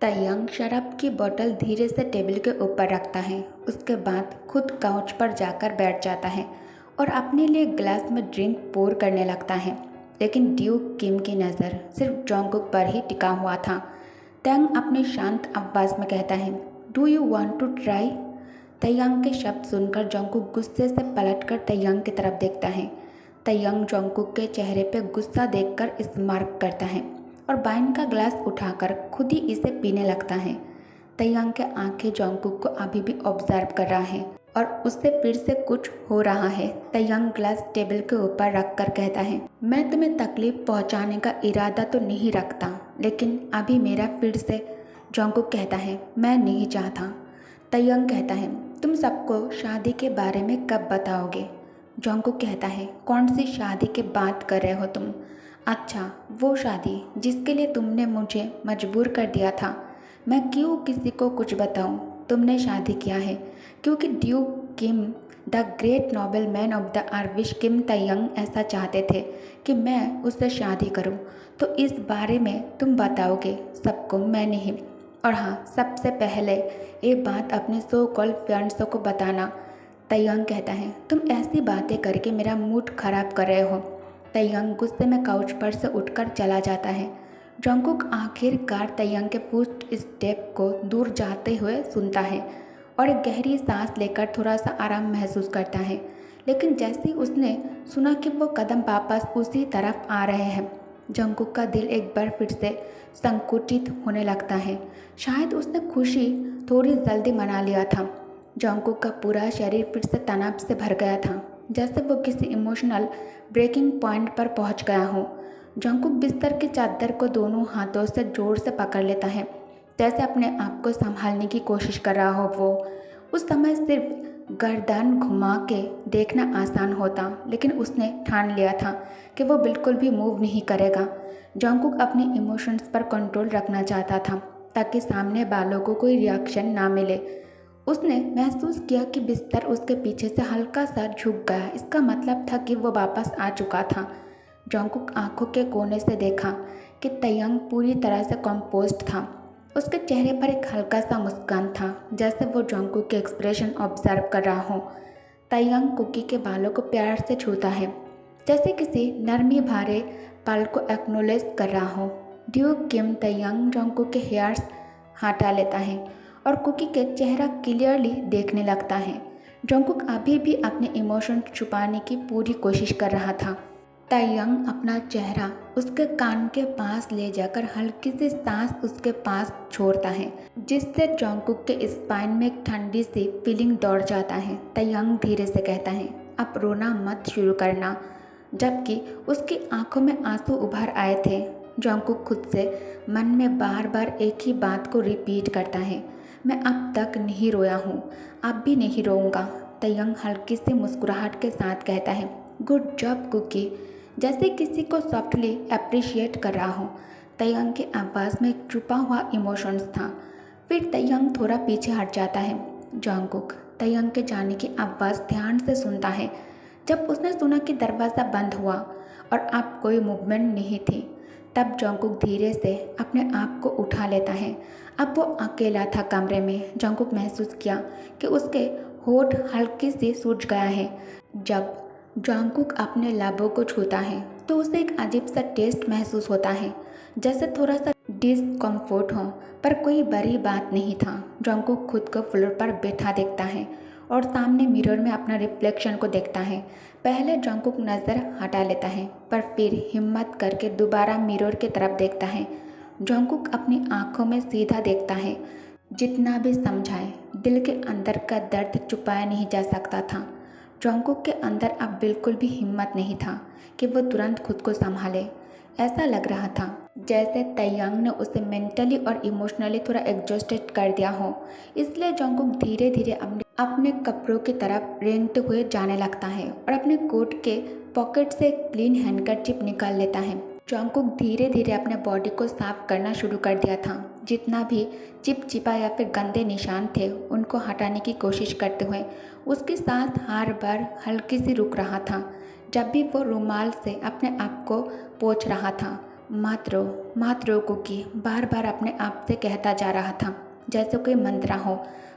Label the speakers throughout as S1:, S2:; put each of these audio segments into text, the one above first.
S1: तयंग शराब की बोतल धीरे से टेबल के ऊपर रखता है। उसके बाद खुद काउच पर जाकर बैठ जाता है और अपने लिए ग्लास में ड्रिंक पोर करने लगता है। लेकिन ड्यूक किम की नज़र सिर्फ जोंगकुक पर ही टिका हुआ था। तयंग अपनी शांत आवाज़ में कहता है, do you want to try? Taeyang के शब्द सुनकर जोंगकुक गुस्से से पलटकर तयंग की तरफ देखता है। तयंग जोंगकुक के चेहरे पर गुस्सा देखकर स्मार्क करता है और वाइन का ग्लास उठाकर खुद ही इसे पीने लगता है। तयंग के आंखें जोंगकुक को अभी भी ऑब्जर्व कर रहा है और उससे फिर से कुछ हो रहा है। तयंग ग्लास टेबल के ऊपर रखकर कहता है, मैं तुम्हें तकलीफ पहुंचाने का इरादा तो नहीं रखता, लेकिन अभी मेरा फिर से। जोंगकुक कहता है, मैं नहीं चाहता। तयंग कहता है, तुम सबको शादी के बारे में कब बताओगे? जोंगकुक कहता है, कौन सी शादी की बात कर रहे हो तुम? अच्छा, वो शादी जिसके लिए तुमने मुझे मजबूर कर दिया था। मैं क्यों किसी को कुछ बताऊं? तुमने शादी किया है क्योंकि Duke Kim the great noble man of the आर्विश किम तयंग ऐसा चाहते थे कि मैं उससे शादी करूं। तो इस बारे में तुम बताओगे सबको, मैं नहीं। और हाँ, सबसे पहले ये बात अपने सो कॉल्ड फ्रेंड्स को बताना। तयंग कहता है, तुम ऐसी बातें करके मेरा मूड खराब कर रहे हो। तयंग गुस्से में काउच पर से उठकर चला जाता है। जोंगकुक आखिरकार तयंग के फुट स्टेप को दूर जाते हुए सुनता है और एक गहरी सांस लेकर थोड़ा सा आराम महसूस करता है। लेकिन जैसे ही उसने सुना कि वो कदम वापस उसी तरफ आ रहे हैं, जोंगकुक का दिल एक बार फिर से संकुचित होने लगता है। शायद उसने खुशी थोड़ी जल्दी मना लिया था। जोंगकुक का पूरा शरीर फिर से तनाव से भर गया था, जैसे वो किसी इमोशनल ब्रेकिंग पॉइंट पर पहुंच गया हो। जोंगकुक बिस्तर की चादर को दोनों हाथों से जोर से पकड़ लेता है, जैसे अपने आप को संभालने की कोशिश कर रहा हो वो। उस समय सिर्फ गर्दन घुमा के देखना आसान होता, लेकिन उसने ठान लिया था कि वो बिल्कुल भी मूव नहीं करेगा। जोंगकुक अपने इमोशंस पर कंट्रोल रखना चाहता था ताकि सामने वालों को कोई रिएक्शन ना मिले। उसने महसूस किया कि बिस्तर उसके पीछे से हल्का सा झुक गया। इसका मतलब था कि वो वापस आ चुका था। जोंगकुक आंखों के कोने से देखा कि तयंग पूरी तरह से कंपोज्ड था। उसके चेहरे पर एक हल्का सा मुस्कान था, जैसे वो जोंगकुक के एक्सप्रेशन ऑब्जर्व कर रहा हो। तयंग कुकी के बालों को प्यार से छूता है, जैसे किसी नरमी भारे पल को एक्नोलेज कर रहा हो। ड्यूक किम तयंग जोंगकुक के हेयर्स हटा लेता है और कुकी के चेहरा क्लियरली देखने लगता है। जोंगकुक अभी भी अपने इमोशन छुपाने की पूरी कोशिश कर रहा था। तयंग अपना चेहरा उसके कान के पास ले जाकर हल्की सी सांस उसके पास छोड़ता है, जिससे जोंगकुक के स्पाइन में एक ठंडी सी फीलिंग दौड़ जाता है। तयंग धीरे से कहता है, अब रोना मत शुरू करना, जबकि उसकी आंखों में आंसू उभर आए थे। जोंगकुक खुद से मन में बार बार एक ही बात को रिपीट करता है, मैं अब तक नहीं रोया हूँ, अब भी नहीं रोऊंगा। तयंग हल्की सी मुस्कुराहट के साथ कहता है, गुड जॉब कुकी, जैसे किसी को सॉफ्टली अप्रिशिएट कर रहा हो। तयंग की आवाज़ में एक छुपा हुआ इमोशंस था। फिर तयंग थोड़ा पीछे हट जाता है। जोंगकुक तयंग के जाने की आवाज़ ध्यान से सुनता है। जब उसने सुना कि दरवाज़ा बंद हुआ और अब कोई मूवमेंट नहीं थी, तब जोंगकुक धीरे से अपने आप को उठा लेता है। अब वो अकेला था कमरे में। जोंगकुक महसूस किया कि उसके होठ हल्की सी सूज गया है। जब जोंगकुक अपने लाभों को छूता है तो उसे एक अजीब सा टेस्ट महसूस होता है, जैसे थोड़ा सा डिस्कम्फर्ट हो, पर कोई बड़ी बात नहीं था। जोंगकुक खुद को फ्लोर पर बैठा देखता है और सामने मिरर में अपना रिफ्लेक्शन को देखता है। पहले जोंगकुक नज़र हटा लेता है, पर फिर हिम्मत करके दोबारा मिरर की तरफ देखता है। जोंगकुक अपनी आंखों में सीधा देखता है। जितना भी समझाए, दिल के अंदर का दर्द छुपाया नहीं जा सकता था। जोंगकुक के अंदर अब बिल्कुल भी हिम्मत नहीं था कि वो तुरंत खुद को संभाले। ऐसा लग रहा था जैसे तयंग ने उसे मेंटली और इमोशनली थोड़ा एग्जॉस्टेड कर दिया हो। इसलिए जोंगकुक धीरे धीरे अपने कपड़ों की तरफ रेंगते हुए जाने लगता है और अपने कोट के पॉकेट से एक क्लीन हैंडकरचिप निकाल लेता है। जोंगकुक धीरे धीरे अपने बॉडी को साफ करना शुरू कर दिया था। जितना भी चिपचिपा या फिर गंदे निशान थे, उनको हटाने की कोशिश करते हुए उसकी सांस हर बार हल्की सी रुक रहा था। जब भी वो रुमाल से अपने आप को पोंछ रहा था, मत रो कुकी बार बार अपने आप से कहता जा रहा था, जैसे कोई मंत्रा हो।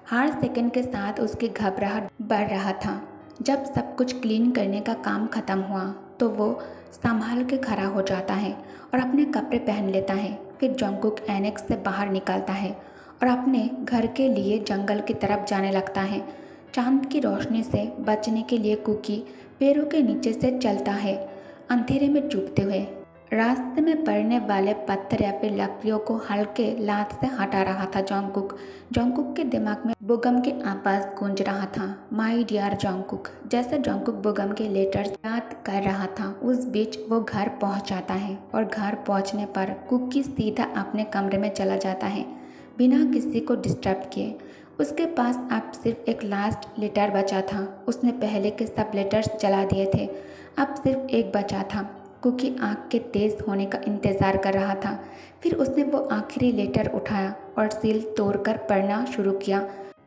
S1: हर सेकंड के साथ उसकी घबराहट बढ़ रहा था। जब सब कुछ क्लीन करने का काम ख़त्म हुआ तो वो संभाल के खड़ा हो जाता है और अपने कपड़े पहन लेता है। फिर जंगकुक एनेक्स से बाहर निकलता है और अपने घर के लिए जंगल की तरफ जाने लगता है। चांद की रोशनी से बचने के लिए कुकी पेड़ों के नीचे से चलता है, अंधेरे में चुभते हुए। रास्ते में पड़ने वाले पत्थर या फिर लकड़ियों को हल्के लात से हटा रहा था जंगकुक। जंगकुक के दिमाग में बुगम की आवाज़ गूंज रहा था, माई डियर जंगकुक। जैसे जंगकुक बुगम के लेटर्स याद कर रहा था, उस बीच वो घर पहुंच जाता है और घर पहुंचने पर कुकी सीधा अपने कमरे में चला जाता है बिना किसी को डिस्टर्ब किए। उसके पास अब सिर्फ एक लास्ट लेटर बचा था। उसने पहले के सब लेटर्स जला दिए थे, अब सिर्फ एक बचा था। कुकी आँख के तेज़ होने का इंतज़ार कर रहा था। फिर उसने वो आखिरी लेटर उठाया और सील तोड़कर पढ़ना शुरू किया।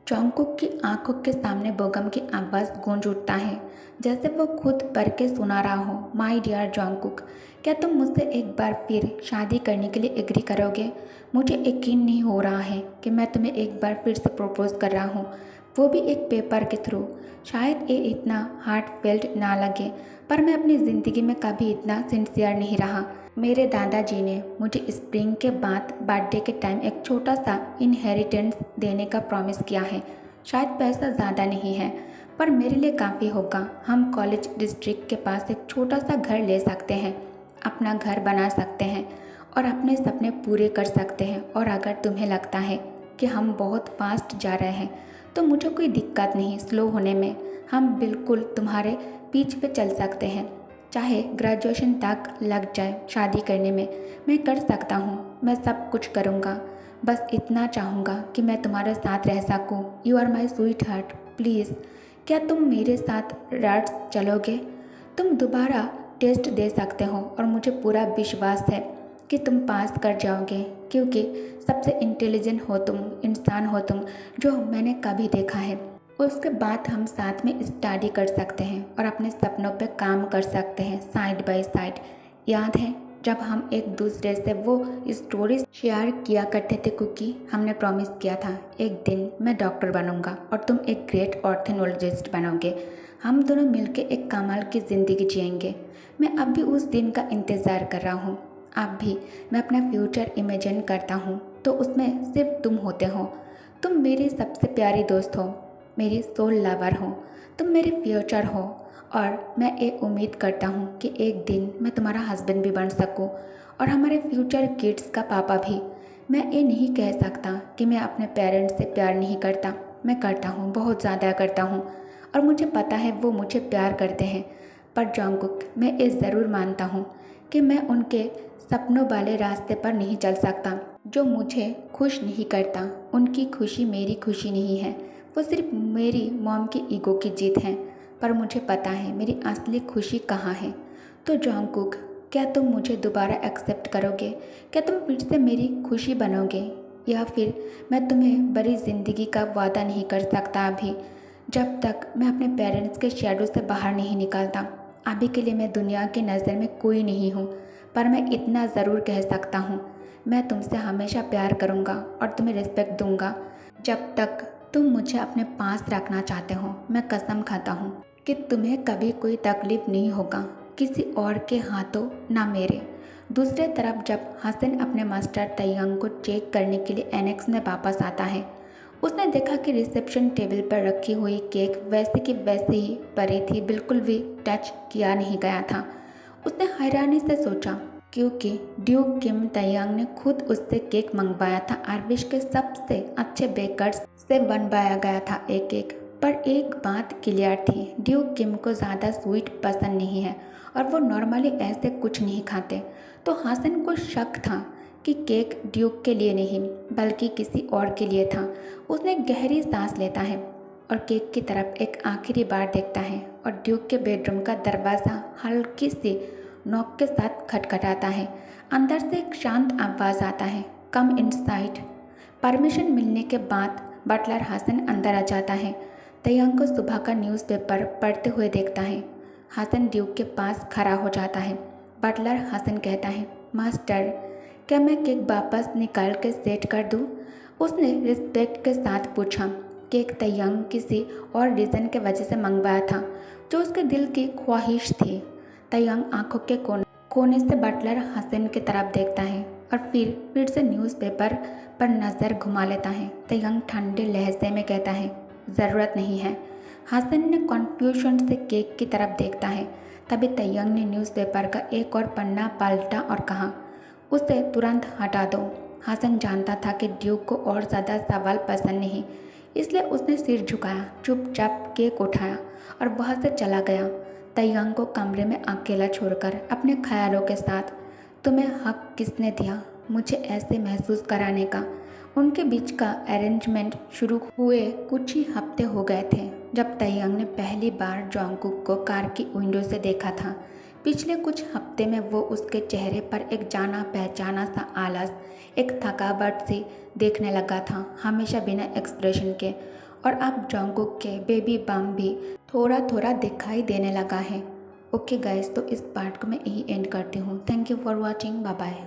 S1: जंगकुक की आंखों के सामने बोगम की आवाज़ गूंज उठता है, जैसे वो खुद पढ़ के सुना रहा हो, माई डियर जंगकुक, क्या तुम मुझसे एक बार फिर शादी करने के लिए एग्री करोगे? मुझे यकीन नहीं हो रहा है कि मैं तुम्हें एक बार फिर से प्रपोज कर रहा हूँ, वो भी एक पेपर के थ्रू। शायद ये इतना हार्ट फेल्ट ना लगे, पर मैं अपनी ज़िंदगी में कभी इतना सिंसियर नहीं रहा। मेरे दादाजी ने मुझे स्प्रिंग के बाद बर्थडे के टाइम एक छोटा सा इनहेरिटेंस देने का प्रॉमिस किया है। शायद पैसा ज़्यादा नहीं है, पर मेरे लिए काफ़ी होगा। हम कॉलेज डिस्ट्रिक्ट के पास एक छोटा सा घर ले सकते हैं, अपना घर बना सकते हैं और अपने सपने पूरे कर सकते हैं। और अगर तुम्हें लगता है कि हम बहुत फास्ट जा रहे हैं तो मुझे कोई दिक्कत नहीं स्लो होने में। हम बिल्कुल तुम्हारे पीछ पे चल सकते हैं, चाहे ग्रेजुएशन तक लग जाए शादी करने में। मैं कर सकता हूँ, मैं सब कुछ करूँगा। बस इतना चाहूँगा कि मैं तुम्हारे साथ रह सकूँ। You are my sweetheart, please क्या तुम मेरे साथ रात चलोगे? तुम दोबारा टेस्ट दे सकते हो और मुझे पूरा विश्वास है कि तुम पास कर जाओगे, क्योंकि सबसे इंटेलिजेंट हो तुम, इंसान हो तुम जो मैंने कभी देखा है। उसके बाद हम साथ में स्टडी कर सकते हैं और अपने सपनों पे काम कर सकते हैं साइड बाय साइड। याद है जब हम एक दूसरे से वो स्टोरीज शेयर किया करते थे कुकी? हमने प्रॉमिस किया था एक दिन मैं डॉक्टर बनूंगा और तुम एक ग्रेट ऑर्थोनोलॉजिस्ट बनोगे। हम दोनों मिलकर एक कमाल की ज़िंदगी जिएंगे। मैं अब भी उस दिन का इंतज़ार कर रहा हूँ। अब भी मैं अपना फ्यूचर इमेजिन करता हूँ तो उसमें सिर्फ तुम होते हो। तुम मेरी सबसे प्यारी दोस्त हो, मेरी सोल लवर हो, तुम मेरे फ्यूचर हो। और मैं ये उम्मीद करता हूँ कि एक दिन मैं तुम्हारा हस्बैंड भी बन सकूँ और हमारे फ्यूचर किड्स का पापा भी। मैं ये नहीं कह सकता कि मैं अपने पेरेंट्स से प्यार नहीं करता, मैं करता हूँ, बहुत ज़्यादा करता हूँ और मुझे पता है वो मुझे प्यार करते हैं। पर जंगकुक, मैं ये ज़रूर मानता हूँ कि मैं उनके सपनों वाले रास्ते पर नहीं चल सकता जो मुझे खुश नहीं करता। उनकी खुशी मेरी खुशी नहीं है, वो सिर्फ मेरी मॉम की ईगो की जीत है। पर मुझे पता है मेरी असली खुशी कहाँ है। तो जंगकुक, क्या तुम मुझे दोबारा एक्सेप्ट करोगे? क्या तुम फिर से मेरी खुशी बनोगे? या फिर मैं तुम्हें बड़ी ज़िंदगी का वादा नहीं कर सकता अभी, जब तक मैं अपने पेरेंट्स के शैडो से बाहर नहीं निकलता। अभी के लिए मैं दुनिया की नज़र में कोई नहीं हूँ, पर मैं इतना ज़रूर कह सकता हूँ, मैं तुमसे हमेशा प्यार करूँगा और तुम्हें रिस्पेक्ट दूँगा। जब तक तुम मुझे अपने पास रखना चाहते हो, मैं कसम खाता हूँ कि तुम्हें कभी कोई तकलीफ़ नहीं होगा, किसी और के हाथों ना मेरे। दूसरे तरफ जब हसन अपने मास्टर तैयंग को चेक करने के लिए एनेक्स में वापस आता है, उसने देखा कि रिसेप्शन टेबल पर रखी हुई केक वैसे की वैसे ही पड़ी थी, बिल्कुल भी टच किया नहीं गया था। उसने हैरानी से सोचा, क्योंकि ड्यूक किम तैयांग ने खुद उससे केक मंगवाया था और विश्व के सबसे अच्छे बेकर्स से बनवाया गया था एक केक। पर एक बात क्लियर थी, ड्यूक किम को ज़्यादा स्वीट पसंद नहीं है और वो नॉर्मली ऐसे कुछ नहीं खाते। तो हसन को शक था कि केक ड्यूक के लिए नहीं बल्कि किसी और के लिए था। उसने गहरी सांस लेता है और केक की तरफ एक आखिरी बार देखता है और ड्यूक के बेडरूम का दरवाज़ा हल्की सी नॉक के साथ खटखटाता है। अंदर से एक शांत आवाज़ आता है, कम इनसाइड। परमिशन मिलने के बाद बटलर हसन अंदर आ जाता है। तैयंग को सुबह का न्यूज़पेपर पढ़ते हुए देखता है। हसन ड्यूक के पास खड़ा हो जाता है। बटलर हसन कहता है, मास्टर, क्या मैं केक वापस निकाल के सेट कर दूँ? उसने रिस्पेक्ट के साथ पूछा। केक तयंग किसी और रीज़न के वजह से मंगवाया था जो उसके दिल की ख्वाहिश थी। तयंग आंखों के कोने से बटलर हसन की तरफ देखता है और फिर से न्यूज़पेपर पर नज़र घुमा लेता है। तयंग ठंडे लहजे में कहता है, ज़रूरत नहीं है। हसन ने कन्फ्यूजन से केक की तरफ देखता है। तभी तयंग ने न्यूज़पेपर का एक और पन्ना पलटा और कहा, उसे तुरंत हटा दो। हसन जानता था कि ड्यूक को और ज़्यादा सवाल पसंद नहीं, इसलिए उसने सिर झुकाया, चुपचाप केक उठाया और वहाँ से चला गया, तयंग को कमरे में अकेला छोड़कर अपने ख्यालों के साथ। तुम्हें हक किसने दिया मुझे ऐसे महसूस कराने का? उनके बीच का अरेंजमेंट शुरू हुए कुछ ही हफ्ते हो गए थे जब तयंग ने पहली बार जोंगकुक को कार की विंडो से देखा था। पिछले कुछ हफ्ते में वो उसके चेहरे पर एक जाना पहचाना सा आलस, एक थकावट सी देखने लगा था, हमेशा बिना एक्सप्रेशन के। और अब जोंगकुक के बेबी बम भी थोड़ा थोड़ा दिखाई देने लगा है। ओके गाइस, तो इस पार्ट को मैं यही एंड करती हूँ। Thank you for watching, bye bye.